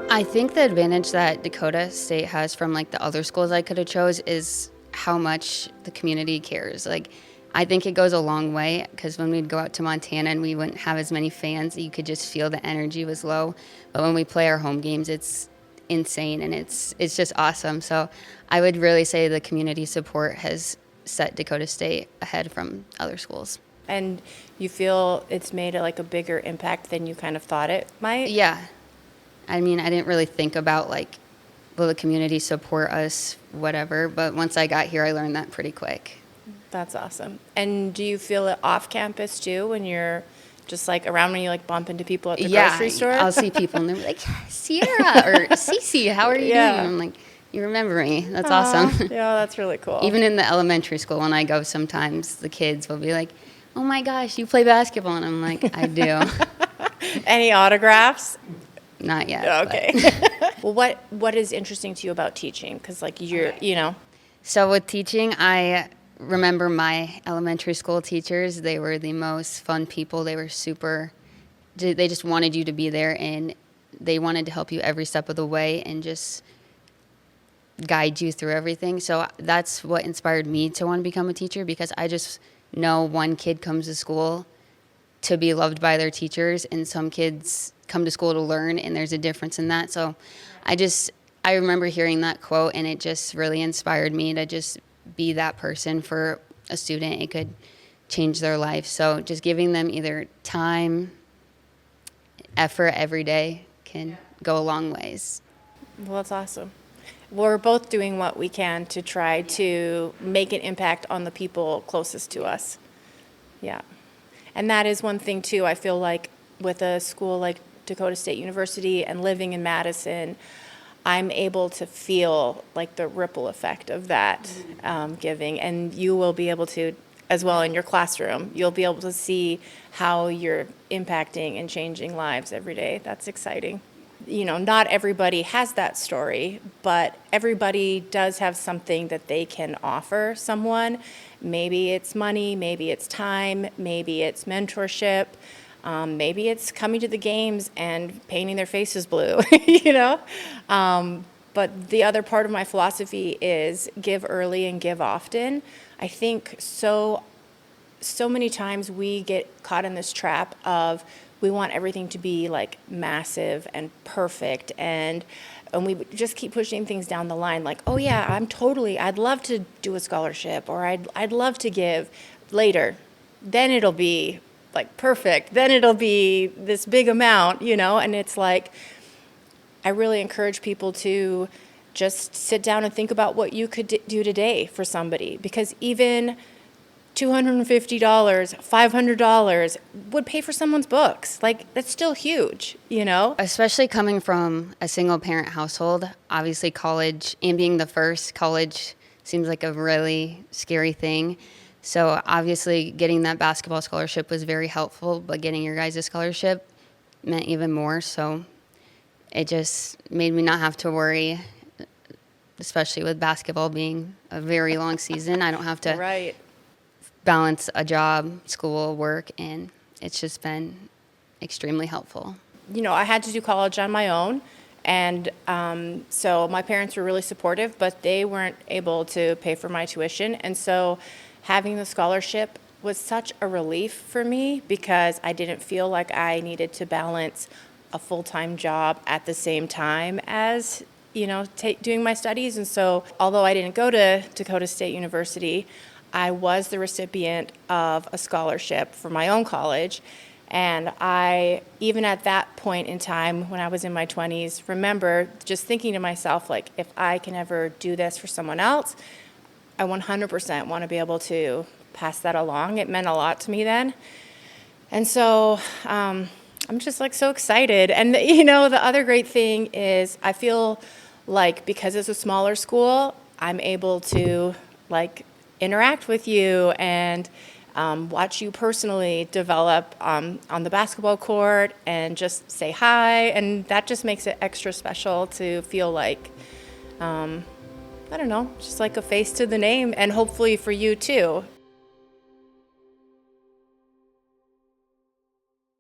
I think the advantage that Dakota State has from like the other schools I could have chose is how much the community cares. Like, I think it goes a long way because when we'd go out to Montana and we wouldn't have as many fans, you could just feel the energy was low. But when we play our home games, it's insane and it's just awesome. So I would really say the community support has set Dakota State ahead from other schools. And you feel it's made like a bigger impact than you kind of thought it might? Yeah. I mean, I didn't really think about like, will the community support us, whatever. But once I got here, I learned that pretty quick. That's awesome. And do you feel it off campus too when you're just like around, when you like bump into people at the grocery store? I'll see people and they're like, Sierra or Cece, how are you doing? And I'm like, you remember me. That's awesome. Yeah, that's really cool. Even in the elementary school, when I go sometimes, the kids will be like, oh my gosh, you play basketball. And I'm like, I do. Any autographs? Not yet. Okay. Well, what is interesting to you about teaching? Because like you know. So with teaching, I remember my elementary school teachers. They were the most fun people. They were they just wanted you to be there, and they wanted to help you every step of the way and just guide you through everything. So that's what inspired me to want to become a teacher, because I just know one kid comes to school to be loved by their teachers, and some kids come to school to learn, and there's a difference in that. So I remember hearing that quote, and it just really inspired me to just be that person for a student. It could change their life. So just giving them either time, effort every day can go a long ways. Well, that's awesome. We're both doing what we can to try to make an impact on the people closest to us. Yeah. And that is one thing too. I feel like with a school like Dakota State University and living in Madison, I'm able to feel like the ripple effect of that giving. And you will be able to as well in your classroom. You'll be able to see how you're impacting and changing lives every day. That's exciting. You know, not everybody has that story, but everybody does have something that they can offer someone. Maybe it's money, maybe it's time, maybe it's mentorship, maybe it's coming to the games and painting their faces blue, you know? But the other part of my philosophy is give early and give often. I think so many times we get caught in this trap of we want everything to be like massive and perfect, and we just keep pushing things down the line like, oh yeah, I'd love to do a scholarship, or I'd love to give later. Then it'll be like perfect. Then it'll be this big amount, you know? And it's like, I really encourage people to just sit down and think about what you could do today for somebody, because even $250, $500 would pay for someone's books. Like, that's still huge, you know? Especially coming from a single parent household, obviously college, and being the first, college seems like a really scary thing. So obviously getting that basketball scholarship was very helpful, but getting your guys' scholarship meant even more. So it just made me not have to worry, especially with basketball being a very long season. I don't have to balance a job, school, work, and it's just been extremely helpful. You know, I had to do college on my own, and so my parents were really supportive, but they weren't able to pay for my tuition. And so having the scholarship was such a relief for me, because I didn't feel like I needed to balance a full-time job at the same time as, you know, doing my studies. And so although I didn't go to Dakota State University, I was the recipient of a scholarship for my own college. And I, even at that point in time when I was in my 20s, remember just thinking to myself, like, if I can ever do this for someone else, I 100% want to be able to pass that along. It meant a lot to me then. And so I'm just like so excited. And, you know, the other great thing is I feel like because it's a smaller school, I'm able to like interact with you and watch you personally develop on the basketball court and just say hi. And that just makes it extra special to feel like, I don't know, just like a face to the name. And hopefully for you too,